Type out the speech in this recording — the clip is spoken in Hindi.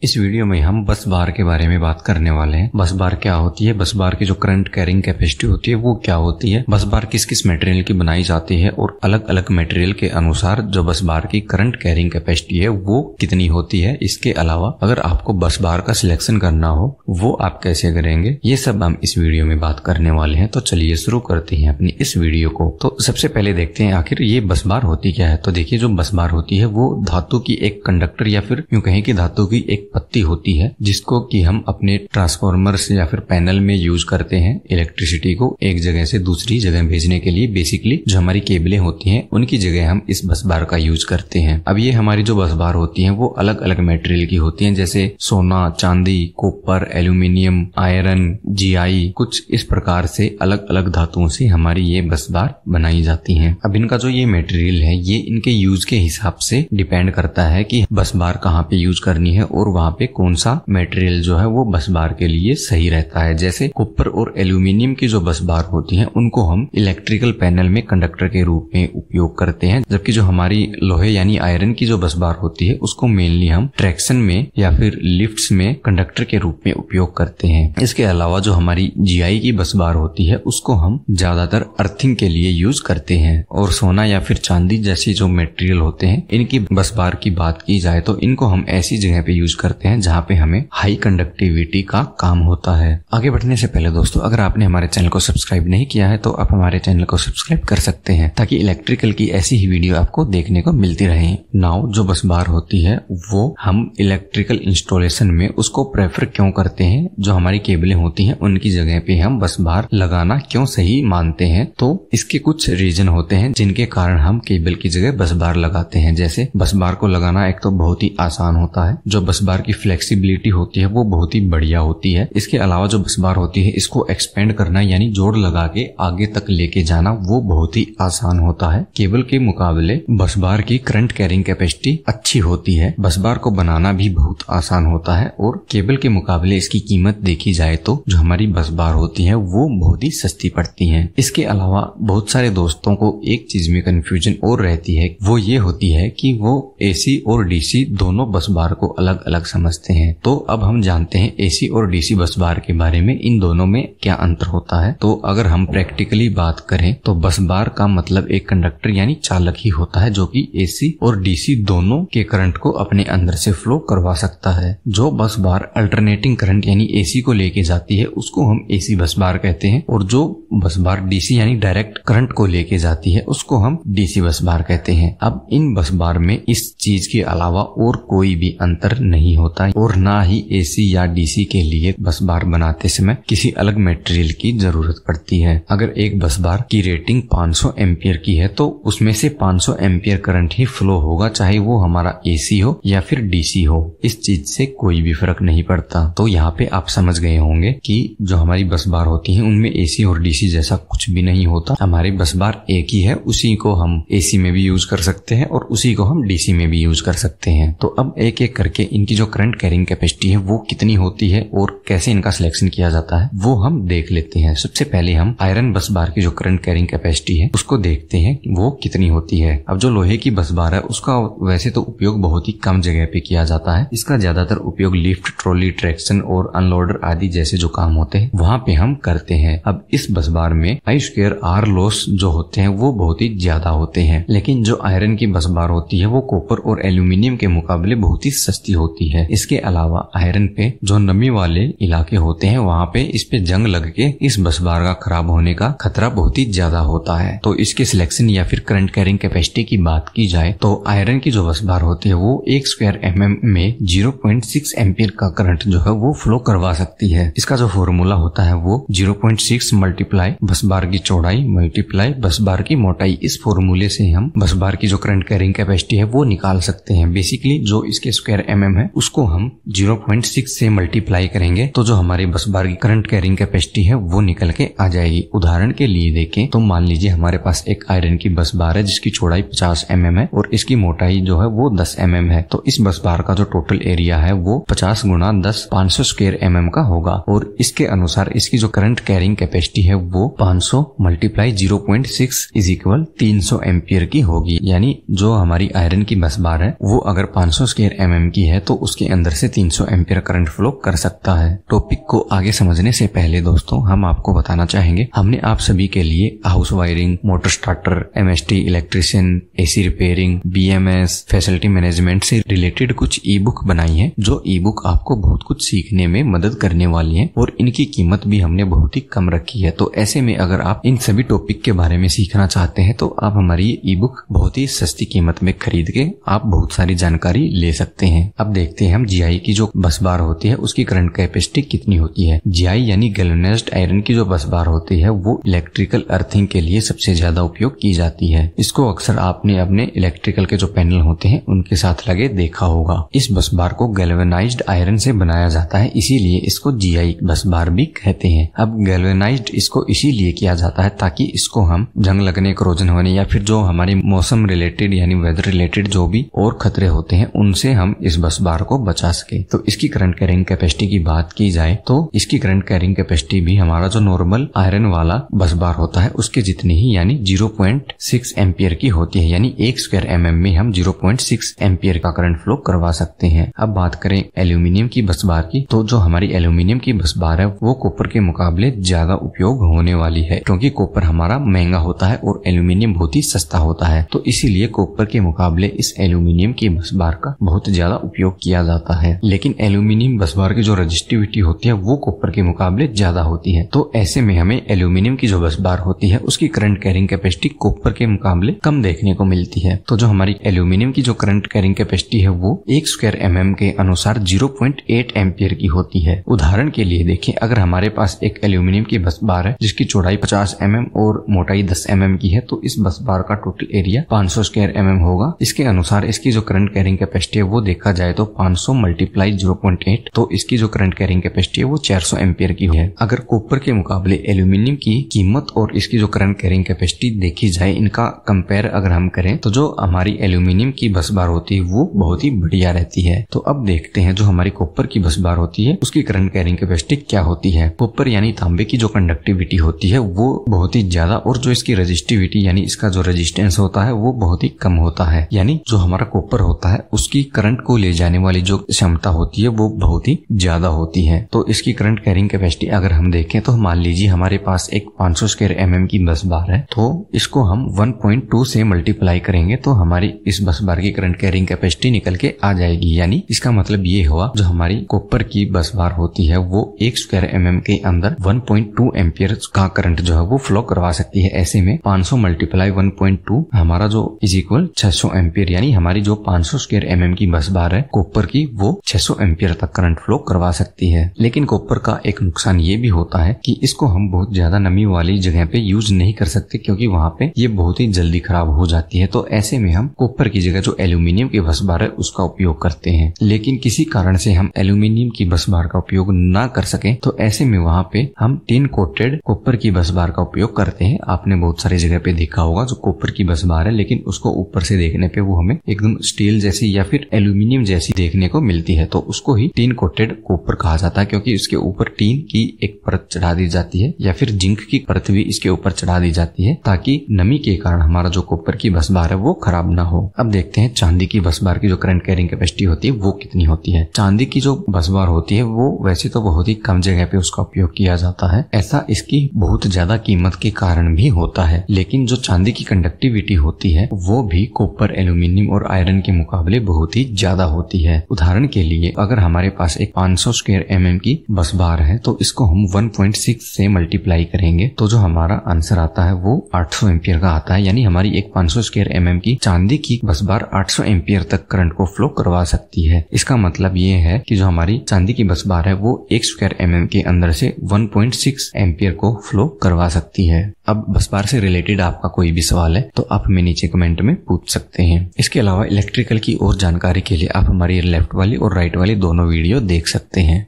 इस वीडियो में हम बस बार के बारे में बात करने वाले हैं। बस बार क्या होती है, बस बार की जो करंट कैरिंग कैपेसिटी होती है वो क्या होती है, बस बार किस किस मटेरियल की बनाई जाती है और अलग अलग मटेरियल के अनुसार जो बस बार की करंट कैरिंग कैपेसिटी है वो कितनी होती है। इसके अलावा अगर आपको बस बार का सिलेक्शन करना हो वो आप कैसे करेंगे, ये सब हम इस वीडियो में बात करने वाले हैं। तो चलिए शुरू करते हैं अपनी इस वीडियो को। तो सबसे पहले देखते हैं आखिर ये बस बार होती क्या है। तो देखिए, जो बस बार होती है वो धातु की एक कंडक्टर या फिर यूं कहें कि धातु की एक पत्ती होती है, जिसको कि हम अपने ट्रांसफार्मर्स या फिर पैनल में यूज करते हैं इलेक्ट्रिसिटी को एक जगह से दूसरी जगह भेजने के लिए। बेसिकली जो हमारी केबलें होती हैं उनकी जगह हम इस बस बार का यूज करते हैं। अब ये हमारी जो बस बार होती हैं वो अलग अलग मटेरियल की होती हैं, जैसे सोना, चांदी, कॉपर, एल्यूमिनियम, आयरन, जीआई, कुछ इस प्रकार से अलग अलग धातुओं से हमारी ये बस बार बनाई जाती हैं। अब इनका जो ये मटेरियल है ये इनके यूज के हिसाब से डिपेंड करता है कि बस बार कहाँ पे यूज करनी है और वहाँ पे कौन सा मटेरियल जो है वो बस बार के लिए सही रहता है। जैसे कॉपर और एल्यूमिनियम की जो बस बार होती है उनको हम इलेक्ट्रिकल पैनल में कंडक्टर के रूप में उपयोग करते हैं, जबकि जो हमारी लोहे यानी आयरन की जो बस बार होती है उसको मेनली हम ट्रैक्शन में या फिर लिफ्ट्स में कंडक्टर के रूप में उपयोग करते हैं। इसके अलावा जो हमारी जीआई की बस बार होती है उसको हम ज्यादातर अर्थिंग के लिए यूज करते हैं। और सोना या फिर चांदी जैसी जो मटेरियल होते हैं इनकी बस बार की बात की जाए तो इनको हम ऐसी जगह पे यूज करते हैं जहाँ पे हमें हाई कंडक्टिविटी का काम होता है। आगे बढ़ने से पहले दोस्तों, अगर आपने हमारे चैनल को सब्सक्राइब नहीं किया है तो आप हमारे चैनल को सब्सक्राइब कर सकते हैं ताकि इलेक्ट्रिकल की ऐसी ही वीडियो आपको देखने को मिलती रहे। नाउ जो बस बार होती है वो हम इलेक्ट्रिकल इंस्टॉलेशन में उसको प्रेफर क्यों करते हैं, जो हमारी केबलें होती हैं उनकी जगह पे हम बस बार लगाना क्यों सही मानते हैं, तो इसके कुछ रीजन होते हैं जिनके कारण हम केबल की जगह बस बार लगाते हैं। जैसे बस बार को लगाना एक तो बहुत ही आसान होता है, जो बस बार की फ्लेक्सिबिलिटी होती है वो बहुत ही बढ़िया होती है। इसके अलावा जो बस बार होती है इसको एक्सपेंड करना यानी जोड़ लगा के आगे तक लेके जाना वो बहुत ही आसान होता है। केबल के मुकाबले बस बार की करंट कैरिंग कैपेसिटी अच्छी होती है। बस बार को बनाना भी बहुत आसान होता है और केबल के मुकाबले इसकी कीमत देखी जाए तो जो हमारी बस बार होती है वो बहुत ही सस्ती पड़ती है। इसके अलावा बहुत सारे दोस्तों को एक चीज में कंफ्यूजन और रहती है, वो ये होती है कि वो एसी और डीसी दोनों बस बार को अलग अलग समझते हैं। तो अब हम जानते हैं एसी और डीसी बस बार के बारे में, इन दोनों में क्या अंतर होता है। तो अगर हम प्रैक्टिकली बात करें तो बस बार का मतलब एक कंडक्टर यानी चालक ही होता है जो कि एसी और डीसी दोनों के करंट को अपने अंदर से फ्लो करवा सकता है। जो बस बार अल्टरनेटिंग करंट यानी एसी को लेके जाती है उसको हम एसी बस बार कहते हैं, और जो बस बार डीसी यानी डायरेक्ट करंट को लेके जाती है उसको हम डीसी बस बार कहते हैं। अब इन बस बार में इस चीज के अलावा और कोई भी अंतर नहीं होता और ना ही एसी या डीसी के लिए बस बार बनाते समय किसी अलग मटेरियल की जरूरत पड़ती है। अगर एक बस बार की रेटिंग 500 एम्पियर की है तो उसमें से 500 एम्पियर करंट ही फ्लो होगा, चाहे वो हमारा एसी हो या फिर डीसी हो। इस चीज से कोई भी फर्क नहीं पड़ता। तो यहाँ पे आप समझ गए होंगे कि जो हमारी बस बार होती है उनमें एसी और डीसी जैसा कुछ भी नहीं होता। हमारी बस बार एक ही है, उसी को हम एसी में भी यूज कर सकते हैं और उसी को हम डीसी में भी यूज कर सकते हैं। तो अब एक एक करके इनकी जो करंट कैरिंग कैपेसिटी है वो कितनी होती है और कैसे इनका सिलेक्शन किया जाता है वो हम देख लेते हैं। सबसे पहले हम आयरन बस बार की जो करंट कैरिंग कैपेसिटी है उसको देखते हैं वो कितनी होती है। अब जो लोहे की बस बार है उसका वैसे तो उपयोग बहुत ही कम जगह पे किया जाता है। इसका ज्यादातर उपयोग लिफ्ट, ट्रॉली, ट्रैक्शन और अनलोडर आदि जैसे जो काम होते हैं वहाँ पे हम करते हैं। अब इस बस बार में I2R लॉस जो होते हैं वो बहुत ही ज्यादा होते हैं, लेकिन जो आयरन की बस बार होती है वो कॉपर और एल्यूमिनियम के मुकाबले बहुत ही सस्ती होती है। इसके अलावा आयरन पे जो नमी वाले इलाके होते हैं वहाँ पे इस पे जंग लग के इस बस बार का खराब होने का खतरा बहुत ही ज्यादा होता है। तो इसके सिलेक्शन या फिर करंट कैरिंग कैपेसिटी की बात की जाए तो आयरन की जो बस बार होती है वो 1 स्क्वायर mm में 0.6 एम्पियर का करंट जो है वो फ्लो करवा सकती है। इसका जो फॉर्मूला होता है वो 0.6 मल्टीप्लाई बस बार की चौड़ाई मल्टीप्लाई बस बार की मोटाई। इस फॉर्मूले से हम बस बार की जो करंट कैरिंग कैपेसिटी है वो निकाल सकते हैं। बेसिकली जो इसके स्क्वायर mm है उसको हम 0.6 से मल्टीप्लाई करेंगे तो जो हमारी बस बार की करंट कैरिंग कैपेसिटी है वो निकल के आ जाएगी। उदाहरण के लिए देखें तो मान लीजिए हमारे पास एक आयरन की बस बार है जिसकी चौड़ाई 50 mm है और इसकी मोटाई जो है वो 10 mm है। तो इस बस बार का जो टोटल एरिया है वो 50 गुना 10 500 स्क्वायर mm का होगा और इसके अनुसार इसकी जो करंट कैरिंग कैपेसिटी है वो 500 मल्टीप्लाई 0.6 इज इक्वल 300 एम्पियर की होगी। यानी जो हमारी आयरन की बस बार है वो अगर 500 स्क्वायर mm की है तो उसके अंदर से 300 एम्पियर करंट फ्लो कर सकता है। टॉपिक को आगे समझने से पहले दोस्तों हम आपको बताना चाहेंगे, हमने आप सभी के लिए house wiring, motor starter, MST, electrician, AC repairing, BMS, facility management से रिलेटेड कुछ ई बुक बनाई है, जो ई बुक आपको बहुत कुछ सीखने में मदद करने वाली है और इनकी कीमत भी हमने बहुत ही कम रखी है। तो ऐसे में अगर आप इन सभी टॉपिक के बारे में सीखना चाहते हैं तो आप हमारी ई बुक बहुत ही सस्ती कीमत में खरीद के आप बहुत सारी जानकारी ले सकते हैं। अब देखते हैं हम जीआई की जो बस बार होती है उसकी करंट कैपेसिटी कितनी होती है। जीआई यानी गैल्वेनाइज्ड आयरन की जो बस बार होती है वो इलेक्ट्रिकल अर्थिंग के लिए सबसे ज्यादा उपयोग की जाती है। इसको अक्सर आपने अपने इलेक्ट्रिकल के जो पैनल होते हैं उनके साथ लगे देखा होगा। इस बस बार को गैल्वेनाइज्ड आयरन से बनाया जाता है, इसीलिए इसको जीआई बस बार भी कहते हैं। अब गैल्वेनाइज्ड इसको इसीलिए किया जाता है ताकि इसको हम जंग लगने, करोजन होने या फिर जो हमारी मौसम रिलेटेड यानी वेदर रिलेटेड जो भी और खतरे होते हैं उनसे हम इस बस बार को बचा सके। तो इसकी करंट कैरिंग कैपेसिटी की बात की जाए तो इसकी करंट कैरिंग कैपेसिटी भी हमारा जो नॉर्मल आयरन वाला बस बार होता है उसके जितनी ही यानी 0.6 एम्पियर की होती है, यानी 1 स्क्वायर mm में हम 0.6 एम्पियर का करंट फ्लो करवा सकते हैं। अब बात करें एल्यूमिनियम की बस बार की, तो जो हमारी एल्यूमिनियम की बस बार है वो कॉपर के मुकाबले ज्यादा उपयोग होने वाली है, क्योंकि कॉपर हमारा महंगा होता है और एल्यूमिनियम बहुत ही सस्ता होता है। तो इसीलिए कॉपर के मुकाबले इस एल्यूमिनियम की बस बार का बहुत ज्यादा उपयोग किया जाता है। लेकिन एल्यूमिनियम बस बार की जो रजिस्टिविटी होती है वो कॉपर के मुकाबले ज्यादा होती है। तो ऐसे में हमें एल्यूमिनियम की जो बस बार होती है उसकी करंट कैरिंग कैपेसिटी कॉपर के मुकाबले कम देखने को मिलती है। तो जो हमारी एल्यूमिनियम की जो करंट कैरिंग कैपेसिटी है वो 1 स्क्वायर mm के अनुसार 0.8 एम्पियर की होती है। उदाहरण के लिए देखिए, अगर हमारे पास एक एल्यूमिनियम की बस बार है जिसकी चौड़ाई 50 mm और मोटाई 10 mm की है, तो इस बस बार का टोटल एरिया 500 स्क्वायर mm होगा। इसके अनुसार इसकी जो करंट कैरिंग कैपेसिटी है वो देखा जाए तो 500 मल्टीप्लाई 0.8, तो इसकी जो करंट कैरिंग कैपेसिटी है वो 400 एम्पियर की है। अगर कॉपर के मुकाबले एल्यूमिनियम की कीमत और इसकी जो करंट कैरिंग कैपेसिटी देखी जाए, इनका कंपेयर अगर हम करें तो जो हमारी एल्यूमिनियम की बस बार होती है वो बहुत ही बढ़िया रहती है। तो अब देखते हैं जो हमारी कॉपर की बस बार होती है उसकी करंट कैरिंग कैपेसिटी क्या होती है। कॉपर यानी तांबे की जो कंडक्टिविटी होती है वो बहुत ही ज्यादा और जो इसकी रेजिस्टिविटी यानी इसका जो रेजिस्टेंस होता है वो बहुत ही कम होता है। यानी जो हमारा कॉपर होता है उसकी करंट को ले जाने वाली जो क्षमता होती है वो बहुत ही ज्यादा होती है। तो इसकी करंट कैरिंग कैपेसिटी अगर हम देखें तो मान लीजिए हमारे पास एक 500 स्क्वायर mm की बस बार है, तो इसको हम 1.2 से मल्टीप्लाई करेंगे तो हमारी इस बस बार की करंट कैरिंग कैपेसिटी निकल के आ जाएगी। यानी इसका मतलब ये हुआ जो हमारी कॉपर की बस बार होती है वो 1 स्क्वायर mm के अंदर 1.2 एम्पियर का करंट जो है वो फ्लो करवा सकती है। ऐसे में 500 मल्टीप्लाई 1.2 हमारा जो इज इक्वल 600 एम्पियर, यानी हमारी जो 500 स्क्वायर mm की बस बार है कॉपर की वो 600 एम्पियर तक करंट फ्लो करवा सकती है। लेकिन कॉपर का एक नुकसान ये भी होता है कि इसको हम बहुत ज्यादा नमी वाली जगह पे यूज नहीं कर सकते, क्योंकि वहां पे ये बहुत ही जल्दी खराब हो जाती है। तो ऐसे में हम कॉपर की जगह जो एल्यूमिनियम की बस बार है उसका उपयोग करते हैं। लेकिन किसी कारण से हम एल्यूमिनियम की बस बार का उपयोग ना कर सके तो ऐसे में वहां पे हम टिन कोटेड कॉपर की बस बार का उपयोग करते हैं। आपने बहुत सारी जगह पे देखा होगा जो कॉपर की बस बार है लेकिन उसको ऊपर से देखने पे वो हमें एकदम स्टील जैसी या फिर एल्यूमिनियम जैसी देखने को मिलती है, तो उसको ही टिन कोटेड कॉपर कहा जाता है, क्योंकि उसके ऊपर टीन की एक परत चढ़ा दी जाती है या फिर जिंक की परत भी इसके ऊपर चढ़ा दी जाती है ताकि नमी के कारण हमारा जो कॉपर की बस बार है वो खराब ना हो। अब देखते हैं चांदी की बस बार की जो करंट कैरिंग कैपेसिटी होती है वो कितनी होती है। चांदी की जो बस बार होती है वो वैसे तो बहुत ही कम जगह पे उसका उपयोग किया जाता है, ऐसा इसकी बहुत ज्यादा कीमत के कारण भी होता है। लेकिन जो चांदी की कंडक्टिविटी होती है वो भी कॉपर, एल्यूमिनियम और आयरन के मुकाबले बहुत ही ज्यादा होती है। उदाहरण के लिए अगर हमारे पास एक 500 स्क्वायर mm की बस बार है तो इसको हम 1.6 से मल्टीप्लाई करेंगे तो जो हमारा आंसर आता है वो 800 एम्पियर का आता है। यानी हमारी एक 500 स्क्वायर mm की चांदी की बस बार 800 एम्पियर तक करंट को फ्लो करवा सकती है। इसका मतलब ये है कि जो हमारी चांदी की बस बार है वो 1 स्क्वायर mm के अंदर से 1.6 एम्पियर को फ्लो करवा सकती है। अब बस बार से रिलेटेड आपका कोई भी सवाल है तो आप हमें नीचे कमेंट में पूछ सकते हैं। इसके अलावा इलेक्ट्रिकल की और जानकारी के लिए आप हमारी लेफ्ट वाली और राइट वाली दोनों वीडियो देख सकते हैं।